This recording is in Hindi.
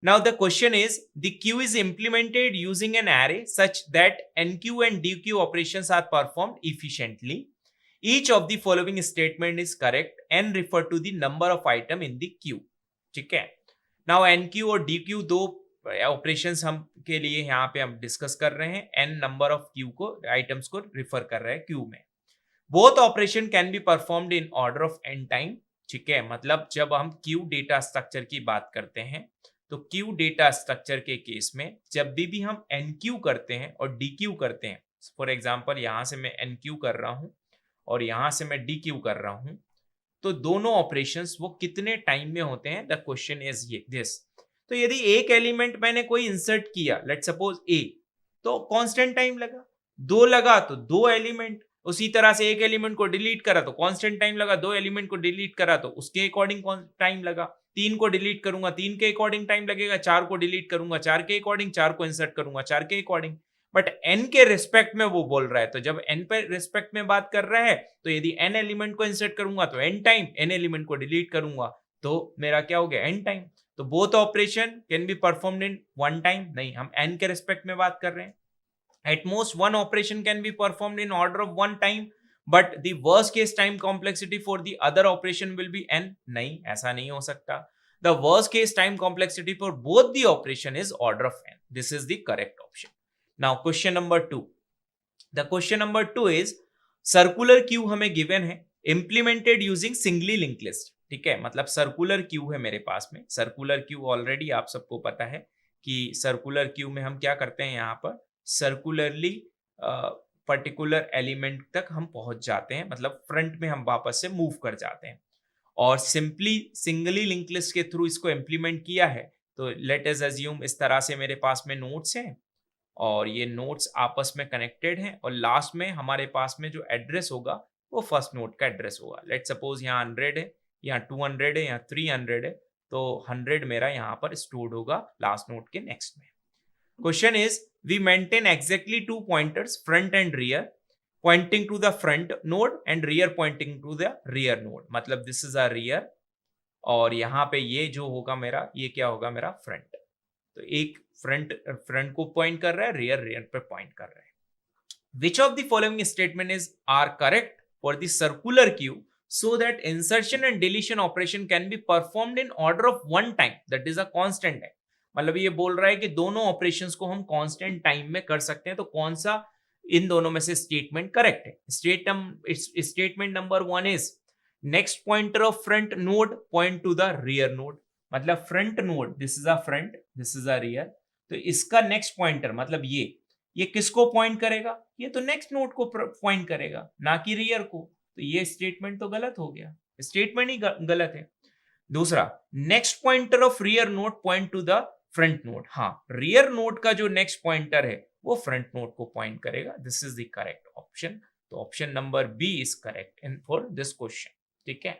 Now the question is, the queue is implemented using an array such that NQ and DQ operations are performed efficiently. Each of the following statement is correct and refer to the number of item in the queue. ठीक है. Now NQ और DQ दो ऑपरेशंस हम के लिए यहाँ पे हम डिस्कस कर रहे हैं. n नंबर ऑफ क्यू को आइटम्स को रिफर कर रहे हैं क्यू में. Both operation can be performed in order of n time. ठीक है, मतलब जब हम क्यू डेटा स्ट्रक्चर की बात करते हैं तो क्यू डेटा स्ट्रक्चर के केस में जब भी हम एनक्यू करते हैं और डीक्यू करते हैं, फॉर एग्जांपल यहां से मैं एनक्यू कर रहा हूं और यहां से मैं डीक्यू कर रहा हूं, तो दोनों ऑपरेशंस वो कितने टाइम में होते हैं, द क्वेश्चन इज ये दिस. तो यदि एक एलिमेंट मैंने कोई इंसर्ट किया, लेट्स सपोज ए, तो कांस्टेंट टाइम लगा. दो लगा तो दो एलिमेंट. उसी तरह से एक एलिमेंट को डिलीट करा तो कांस्टेंट टाइम लगा. दो एलिमेंट को डिलीट करा तो उसके अकॉर्डिंग टाइम लगा. तीन को डिलीट करूंगा, तीन के अकॉर्डिंग टाइम लगेगा. चार को डिलीट करूंगा, चार के अकॉर्डिंग. चार को इंसर्ट करूंगा, चार के अकॉर्डिंग. बट एन के रिस्पेक्ट में वो बोल रहा है, तो जब एन पे रिस्पेक्ट में बात कर रहा है तो यदि एन एलिमेंट को इंसर्ट करूंगा तो एन टाइम, एन एलिमेंट को डिलीट करूंगा तो मेरा क्या हो गया, एन टाइम. तो both operation can be performed in one time. नहीं, हम एन के रिस्पेक्ट में बात कर रहे हैं. At most one operation can be performed in order of one time, but the worst case time complexity for the other operation will be n. नहीं, ऐसा नहीं हो सकता. The worst case time complexity for both the operation is order of n. This is the correct option. Now question number 2. The question number 2 is circular queue हमें given है, implemented using singly linked list. ठीक है, मतलब सर्कुलर क्यू है मेरे पास में. सर्कुलर क्यू ऑलरेडी आप सबको पता है कि सर्कुलर क्यू में हम क्या करते हैं, यहाँ पर सर्कुलरली पर्टिकुलर एलिमेंट तक हम पहुंच जाते हैं, मतलब फ्रंट में हम वापस से मूव कर जाते हैं. और सिंपली सिंगली लिंक लिस्ट के थ्रू इसको इम्प्लीमेंट किया है. तो लेट अस अज्यूम इस तरह से मेरे पास में नोड्स हैं और ये नोड्स आपस में कनेक्टेड हैं और लास्ट में हमारे पास में जो एड्रेस होगा वो फर्स्ट नोड का एड्रेस होगा. लेट सपोज यहाँ 100 है, यहाँ 200 है, यहाँ 300 है, तो 100 मेरा यहाँ पर स्टोर्ड होगा लास्ट नोड के नेक्स्ट में. Question is, we maintain exactly two pointers, front and rear, pointing to the front node and rear pointing to the rear node. मतलब this is a rear और यहाँ पे ये जो होगा मेरा, ये क्या होगा मेरा फ्रंट. तो एक फ्रंट को पॉइंट कर रहा है, रियर पे पॉइंट कर रहा है. Which of the following statement is are correct for the circular queue so that insertion and deletion operation can be performed in order of one time, that is a constant time. मतलब ये बोल रहा है कि दोनों ऑपरेशंस को हम कांस्टेंट टाइम में कर सकते हैं. तो कौन सा इन दोनों में से स्टेटमेंट करेक्ट है? Statement number 1 is next pointer of front node point to the rear node. मतलब front node, this is a front, this is a rear, तो इसका नेक्स्ट पॉइंटर मतलब ये किसको पॉइंट करेगा? ये तो नेक्स्ट नोड को पॉइंट करेगा, ना कि रियर को. तो ये स्टेटमेंट तो गलत हो गया, स्टेटमेंट ही गलत है. दूसरा, next pointer of rear node point to the front node. हाँ, रियर नोड का जो नेक्स्ट पॉइंटर है वो फ्रंट नोड को पॉइंट करेगा. This is the correct option. तो option number B is correct in for this question. ठीक है.